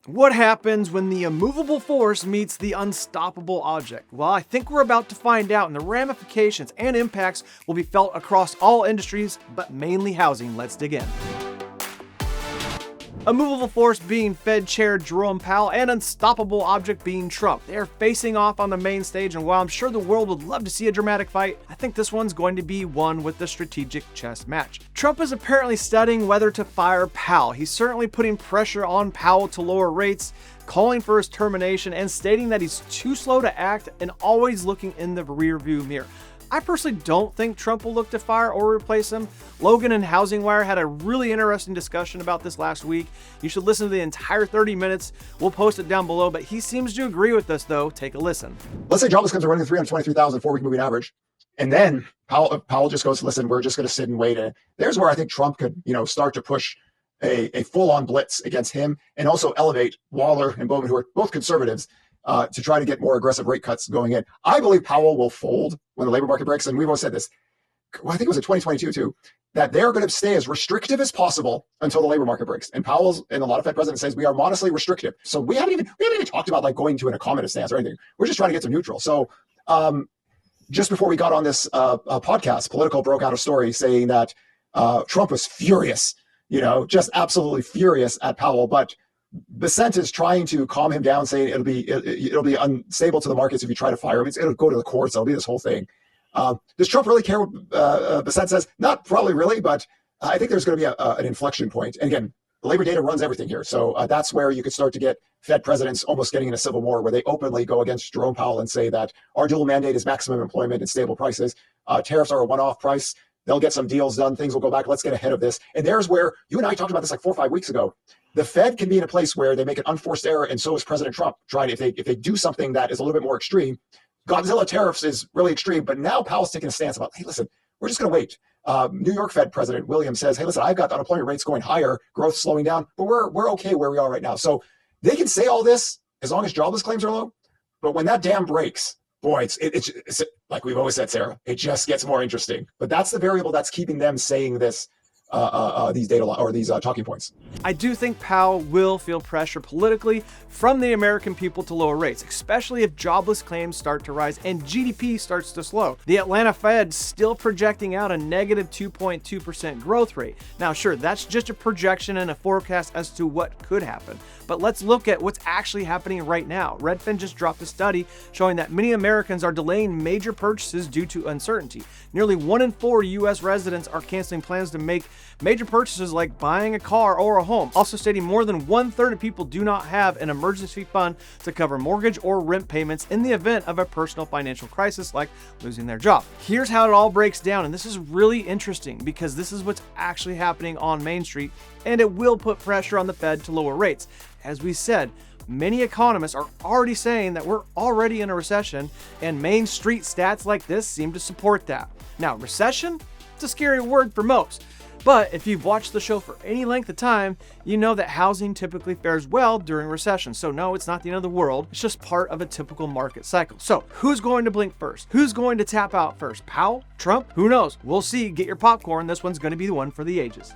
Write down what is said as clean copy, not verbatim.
What happens when the immovable force meets the unstoppable object? Well, I think we're about to find out, and the ramifications and impacts will be felt across all industries, but mainly housing. Let's dig in. Immovable force being Fed Chair Jerome Powell and unstoppable object being Trump. They are facing off on the main stage, and while I'm sure the world would love to see a dramatic fight, I think this one's going to be won with the strategic chess match. Trump is apparently studying whether to fire Powell. He's certainly putting pressure on Powell to lower rates, calling for his termination, and stating that he's too slow to act and always looking in the rearview mirror. I personally don't think Trump will look to fire or replace him. Logan and Housing Wire had a really interesting discussion about this last week. You should listen to the entire 30 minutes. We'll post it down below, but he seems to agree with us though. Take a listen. Let's say jobless comes to running 323,000 4-week moving average. And then Powell just goes, listen, we're just going to sit and wait. And there's where I think Trump could, start to push a full-on blitz against him and also elevate Waller and Bowman, who are both conservatives, to try to get more aggressive rate cuts going in. I believe Powell will fold when the labor market breaks. And we've always said this, I think it was in 2022 too, that they're going to stay as restrictive as possible until the labor market breaks. And Powell's and a lot of Fed presidents says we are modestly restrictive. So we haven't even talked about like going to an accommodative stance or anything. We're just trying to get to neutral. So just before we got on this podcast, Politico broke out a story saying that Trump was furious, just absolutely furious at Powell. But Bissent is trying to calm him down, saying it'll be unstable to the markets if you try to fire him. It'll go to the courts. It'll be this whole thing. Does Trump really care what Bissent says? Not probably really, but I think there's going to be an inflection point. And again, the labor data runs everything here. So that's where you could start to get Fed presidents almost getting in a civil war where they openly go against Jerome Powell and say that our dual mandate is maximum employment and stable prices. Tariffs are a one-off price. They'll get some deals done. Things will go back. Let's get ahead of this. And there's where you and I talked about this like 4 or 5 weeks ago. The Fed can be in a place where they make an unforced error, and so is President Trump. Trying if they do something that is a little bit more extreme. Godzilla tariffs is really extreme, but now Powell's taking a stance about, hey, listen, we're just going to wait. New York Fed President Williams says, hey, listen, I've got the unemployment rates going higher, growth slowing down, but we're okay where we are right now. So they can say all this as long as jobless claims are low, but when that dam breaks, boy, it's like we've always said, Sarah, it just gets more interesting. But that's the variable that's keeping them saying this. These data or these talking points. I do think Powell will feel pressure politically from the American people to lower rates, especially if jobless claims start to rise and GDP starts to slow. The Atlanta Fed's still projecting out a negative 2.2% growth rate. Now, sure, that's just a projection and a forecast as to what could happen. But let's look at what's actually happening right now. Redfin just dropped a study showing that many Americans are delaying major purchases due to uncertainty. Nearly 1 in 4 U.S. residents are canceling plans to make major purchases like buying a car or a home, also stating more than 1/3 of people do not have an emergency fund to cover mortgage or rent payments in the event of a personal financial crisis like losing their job. Here's how it all breaks down, and this is really interesting because this is what's actually happening on Main Street, and it will put pressure on the Fed to lower rates. As we said, many economists are already saying that we're already in a recession, and Main Street stats like this seem to support that. Now, recession? It's a scary word for most. But if you've watched the show for any length of time, you know that housing typically fares well during recession. So no, it's not the end of the world. It's just part of a typical market cycle. So who's going to blink first? Who's going to tap out first? Powell? Trump? Who knows? We'll see. Get your popcorn. This one's going to be the one for the ages.